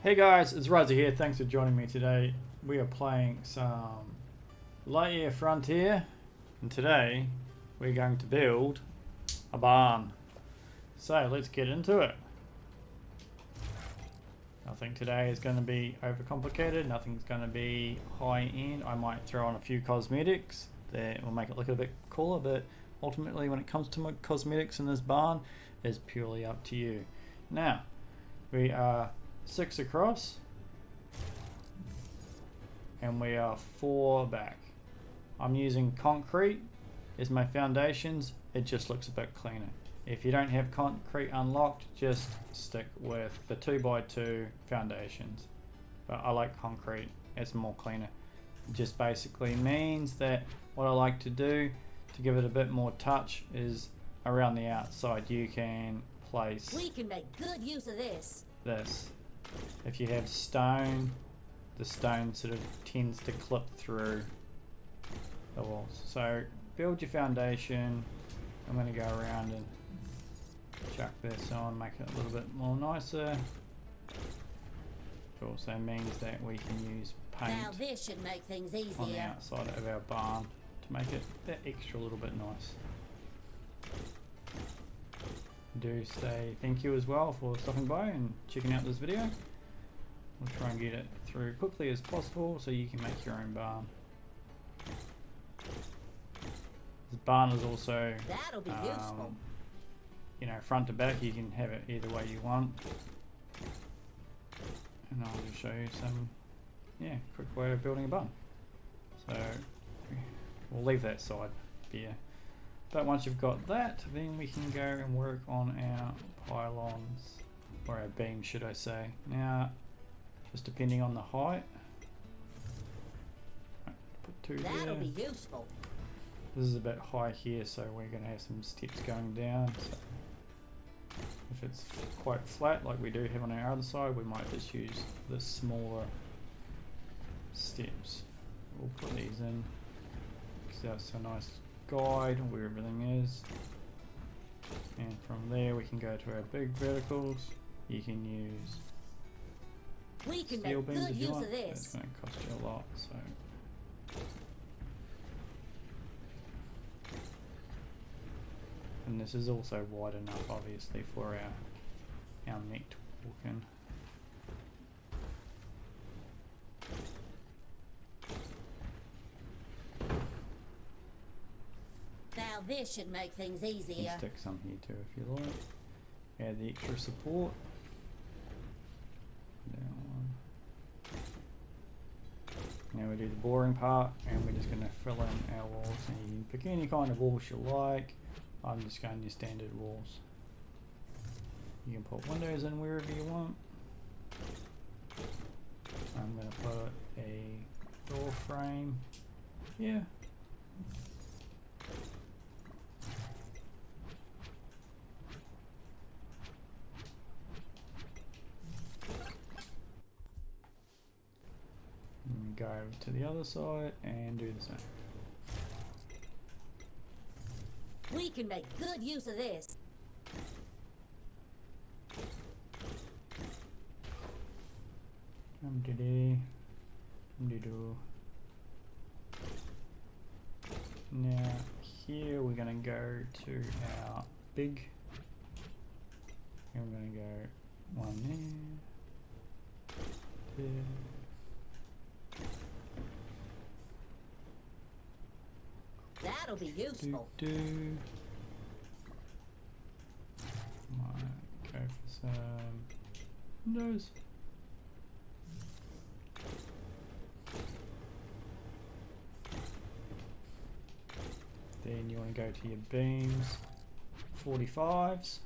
Hey guys, it's Raza here. Thanks for joining me today. We are playing some Lightyear Frontier, and today we're going to build a barn. So let's get into it. Nothing today is going to be overcomplicated. Nothing's going to be high end. I might throw on a few cosmetics that will make it look a bit cooler, but ultimately when it comes to my cosmetics in this barn, it's purely up to you. Now, we are 6 across and we are 4 back. I'm using concrete as my foundations. It just looks a bit cleaner. If you don't have concrete unlocked, just stick with the 2x2 foundations, but I like concrete. It's more cleaner. It just basically means that what I like to do to give it a bit more touch is around the outside you can place we can make good use of this. If you have stone, the stone sort of tends to clip through the walls. So build your foundation. I'm going to go around and chuck this on, make it a little bit more nicer. It also means that we can use paint Now this should make things easier. on the outside of our barn to make it that extra little bit nice. Do say thank you as well for stopping by and checking out this video. We'll try and get it through quickly as possible so you can make your own barn. This barn is also That'll be useful. you know, front to back. You can have it either way you want, and I'll just show you some quick way of building a barn. So we'll leave that side bare. But once you've got that, then we can go and work on our pylons, or our beams should I say. Now, just depending on the height, put 2 That'll there. be useful. This is a bit high here, so we're going to have some steps going down. So if it's quite flat like we do have on our other side, we might just use the smaller steps. We'll put these in because that's a nice guide where everything is, and from there we can go to our big verticals. You can use We can steel make beams good if you use want. of That's this. going to cost you a lot, so and this is also wide enough obviously for our neck to walk in. Now this should make things You easier. can stick some here too if you like. Add the extra support. Down one. Now we do the boring part, and we're just going to fill in our walls. And you can pick any kind of walls you like. I'm just going to standard walls. You can put windows in wherever you want. I'm going to put a door frame here. And go over to the other side and do the same. We can make good use of this. Now here we're going to go to our big, and we're going to go one there, there. That'll be useful. Might go for some windows. Then you want to go to your beams, 45s.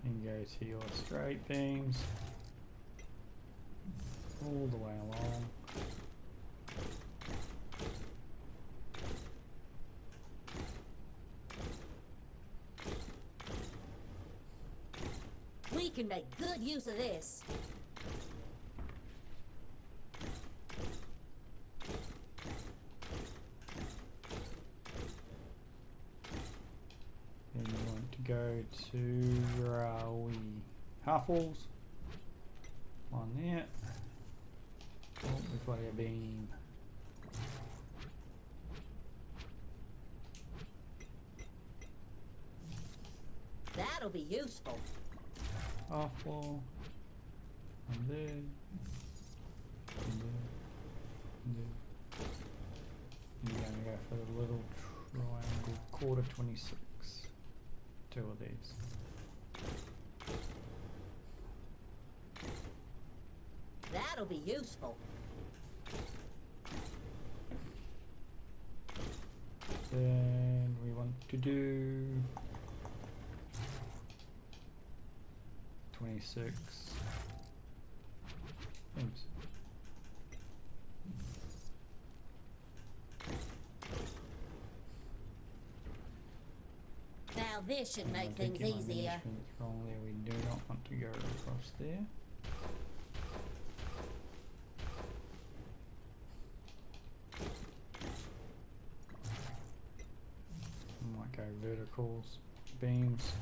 And go to your straight beams all the way along. We can make good use of this. to, where are we? Half walls. One there. Oh, we've got our beam. That'll be useful. Half wall. And there. And there. And there. And you're going to go for the little triangle, quarter 26. Two of these. That'll be useful. Then we want to do 26 beams. Now this should And I make did things get my easier. measurements wrong there. We do not want to go across there. Might go verticals, beams.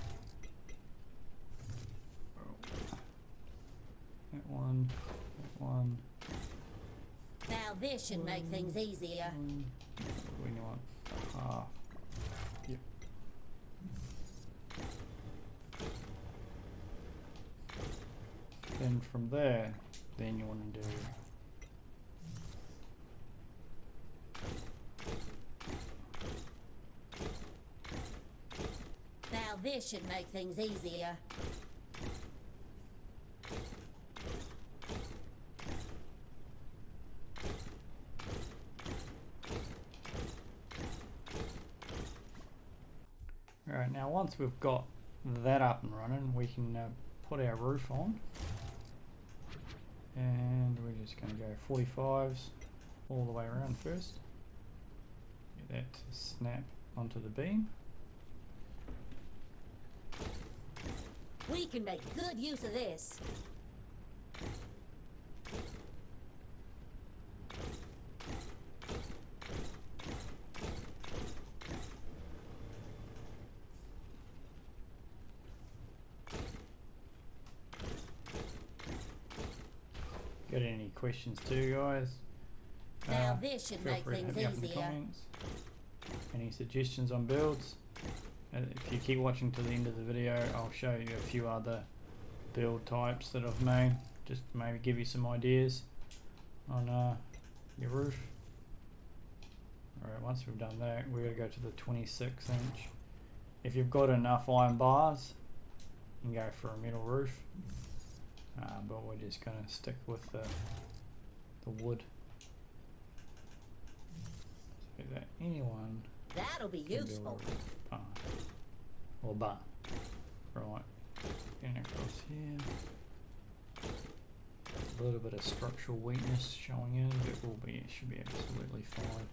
Oh. That one, that one. Now this should make things easier. We want half. Yep. Then from there, then you want to do Now this should make things easier. Alright, now once we've got that up and running, we can put our roof on. And we're just going to go 45s all the way around first. Get that to snap onto the beam. We can make good use of this. Got any questions too, guys? Now this should Feel make free to things hit me up in the easier. comments. Any suggestions on builds? If you keep watching to the end of the video, I'll show you a few other build types that I've made, just to maybe give you some ideas on your roof. Alright, once we've done that, we're going to go to the 26 inch. If you've got enough iron bars, you can go for a metal roof, but we're just going to stick with the wood. So that anyone That'll be can build useful. a barn. Or barn. Right. Getting across here. A little bit of structural weakness showing in, but it should be absolutely fine.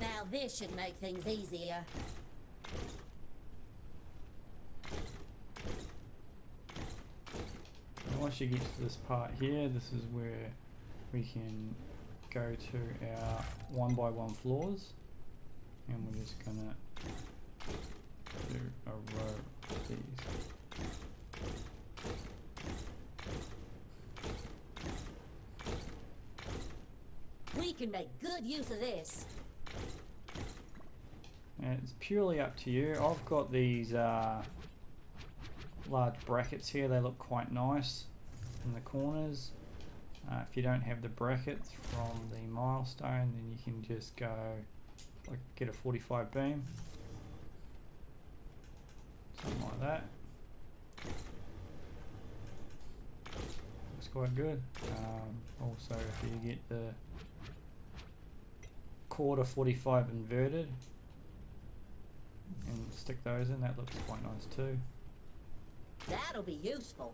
Now this should make things easier. And once you get to this part here, this is where we can go to our 1x1 floors, and we're just gonna do a row of these. We can make good use of this. And it's purely up to you. I've got these large brackets here. They look quite nice in the corners. If you don't have the brackets from the milestone, then you can just go like get a 45 beam, something like that. Looks quite good. Also, if you get the quarter 45 inverted and stick those in, that looks quite nice too. That'll be useful.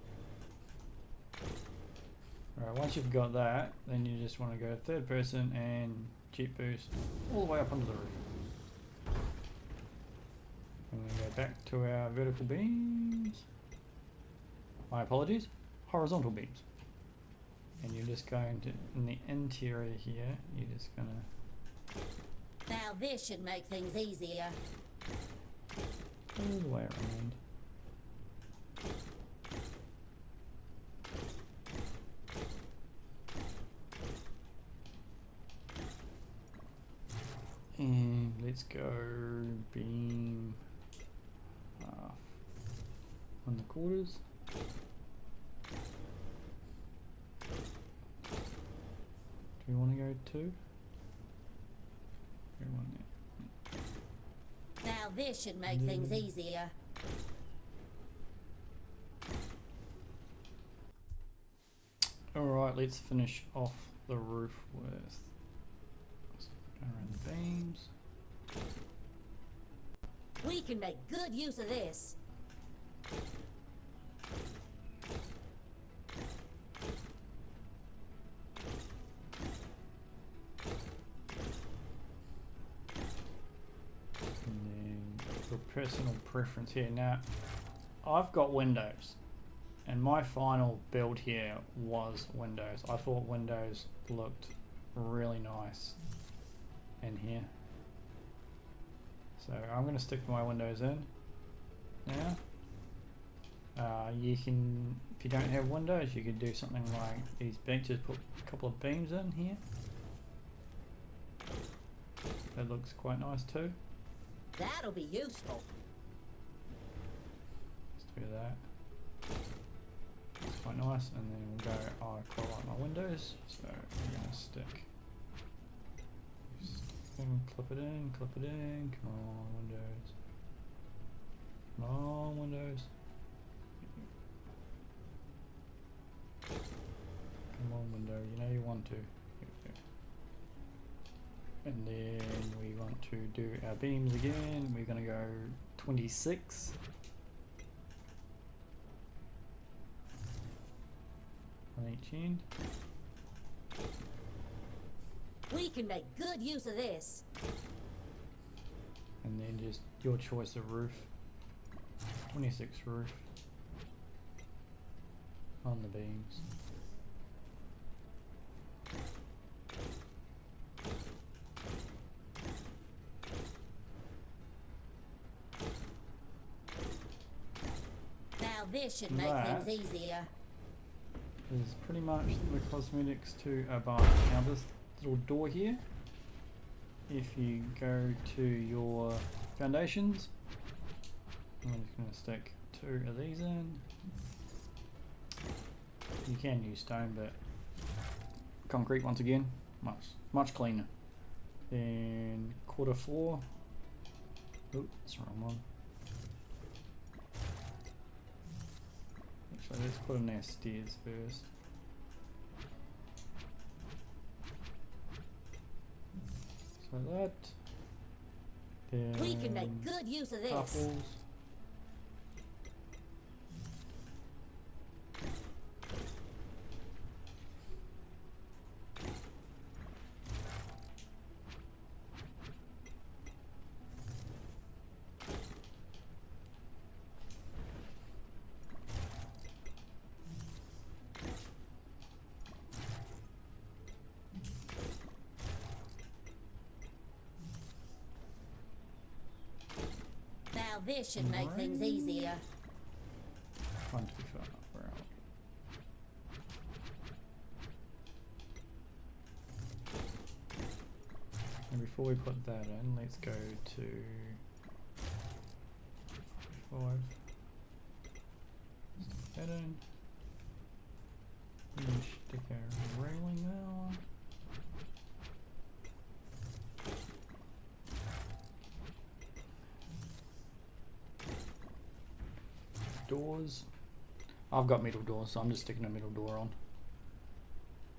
Alright, once you've got that, then you just want to go third person and jet boost all the way up onto the roof. And we go back to our vertical beams. My apologies, horizontal beams. And you're just going to, in the interior here, you're just gonna Now this should make things easier. all the way around. And let's go beam on the quarters. Do we want to go two? We want that. Now this should make things easier. Alright, let's finish off the roof with around the beams. We can make good use of this. And then your personal preference here. Now, I've got windows, and my final build here was windows. I thought windows looked really nice in here. So I'm going to stick my windows in now. You can, if you don't have windows, you could do something like these benches, put a couple of beams in here. That looks quite nice too. That'll be useful. Let's do that. It's quite nice, and then we'll go, oh, I quite like my windows, so I'm going to stick. Clip it in, come on windows. Come on windows. Come on window, you know you want to. And then we want to do our beams again. We're going to go 26. On each end. We can make good use of this. And then just your choice of roof. 26 roof. On the beams. Now this should make That things easier. is pretty much the cosmetics to a barn. Now this little door here, if you go to your foundations, I'm just going to stick 2 of these in. You can use stone, but concrete once again, much cleaner. Then quarter floor. Oop, that's the wrong one. Actually, let's put in our stairs first. So that. Then We can make good use of this. couples. Now this should make things easier. One too far. Where are we? And before we put that in, let's go to 45. Stick that in. And stick our railing there. Doors. I've got middle doors, so I'm just sticking a middle door on.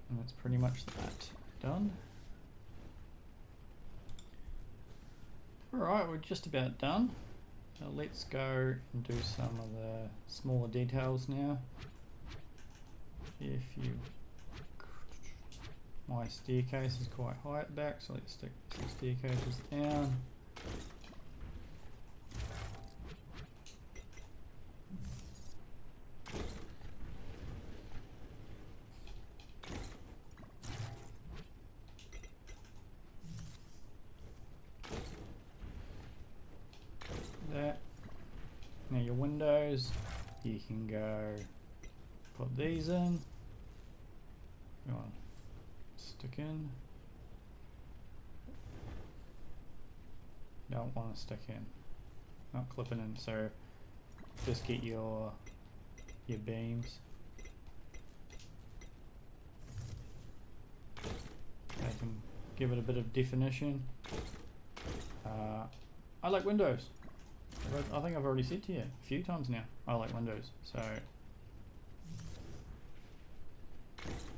And that's pretty much that done. Alright, we're just about done. Now let's go and do some of the smaller details now. If you... My staircase is quite high at the back, so let's stick some staircases down. windows, you can go put these in. Go on, stick in. Don't want to stick in, not clipping in. So just get your beams. They can give it a bit of definition. I like windows. I think I've already said to you a few times now, I like windows. So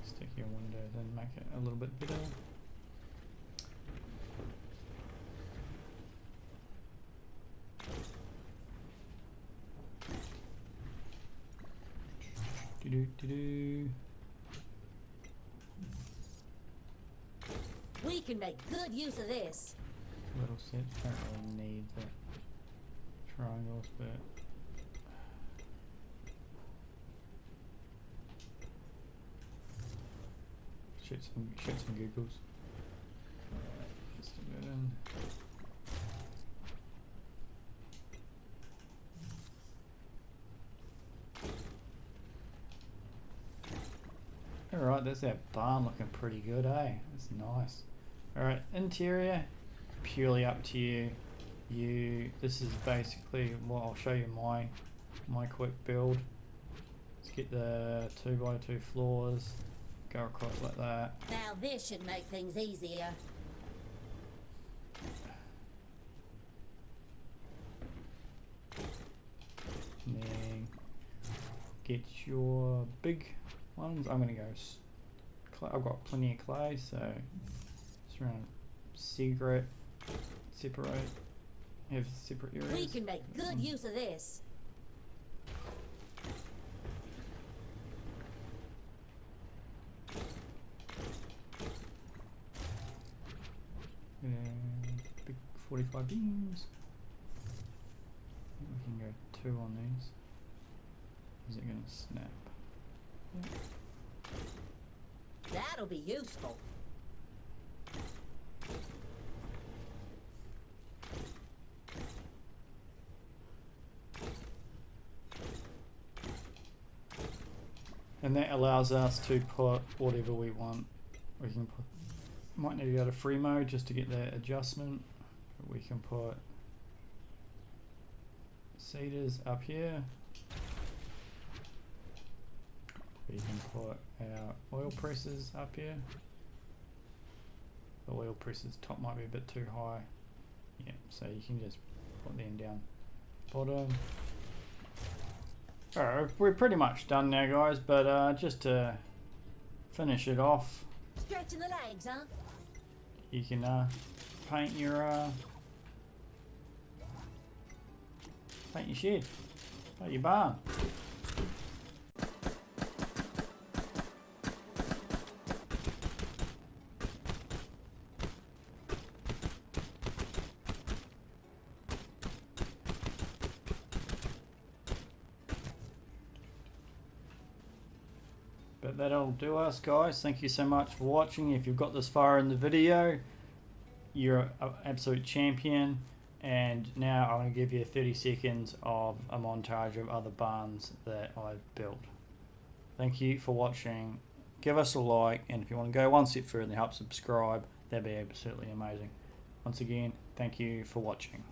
stick your windows and make it a little bit better. Do-do-do-do. We can make good use of this. Little sets don't really need the triangles, but shits and giggles. Let's stick that in. Alright, that's that barn looking pretty good, eh? That's nice. Alright, interior, purely up to you. This is basically what I'll show you my quick build. Let's get the 2x2 floors, go across like that. Now this should make things easier. And then get your big ones. I'm gonna go clay. I've got plenty of clay, so just around separate, have separate areas. We can make good use of this. And big 45 beams. We can go 2 on these. Is it gonna snap? That'll be useful. And that allows us to put whatever we want. We can put, might need to go to free mode just to get that adjustment. But we can put cedars up here. We can put our oil presses up here. The oil presses top might be a bit too high. Yeah, so you can just put them down bottom. Alright, we're pretty much done now, guys, but just to finish it off, Stretching the legs, huh? you can paint your shed, paint your barn. But that'll do us, guys. Thank you so much for watching. If you've got this far in the video, you're an absolute champion. And now I'm going to give you 30 seconds of a montage of other barns that I've built. Thank you for watching. Give us a like, and if you want to go one step further and help subscribe, that'd be absolutely amazing. Once again, thank you for watching.